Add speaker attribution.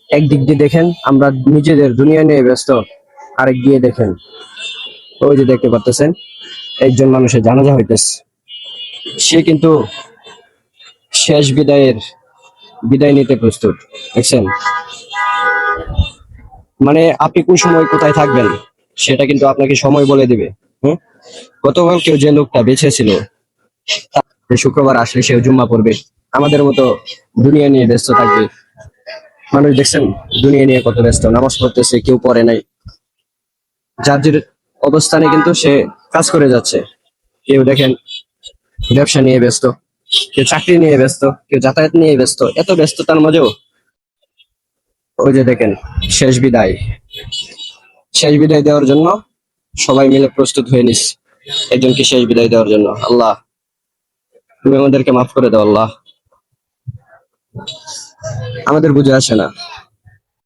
Speaker 1: একদিক দিয়ে দেখেন আমরা নিজেদের দুনিয়া নিয়ে ব্যস্ত, আরেক দিয়ে দেখেন ওই যে দেখতে পারতেছেন একজন মানুষের জানাজা হইতেছে, সে কিন্তু শেষ বিদায় নিতে প্রস্তুত। দেখছেন, মানে আপনি কোন সময় কোথায় থাকবেন সেটা কিন্তু আপনাকে সময় বলে দিবে। হুম, গতকাল কেউ যে লোকটা বেঁচে ছিল, যে শুক্রবার আসলে সেও জুম্মা পড়বে, আমাদের মতো দুনিয়া নিয়ে ব্যস্ত থাকবে। মানুষ দেখছেন দুনিয়া নিয়ে কত ব্যস্ত, নামাজ পড়তেছে, কেউ পড়ে নাই, যার যার অবস্থানে কিন্তু সে কাজ করে যাচ্ছে। কেউ দেখেন ব্যবসা নিয়ে ব্যস্ত, কেউ চাকরি নিয়ে ব্যস্ত, কেউ যাতায়াত নিয়ে ব্যস্ত। এত ব্যস্ততার মাঝেও ওই যে দেখেন শেষ বিদায়, শেষ বিদায় দেওয়ার জন্য সবাই মিলে প্রস্তুত হয়ে নিস একজনকে শেষ বিদায় দেওয়ার জন্য। আল্লাহ, তুমি আমাদেরকে মাফ করে দাও আল্লাহ, আমাদের বুঝে আসে না।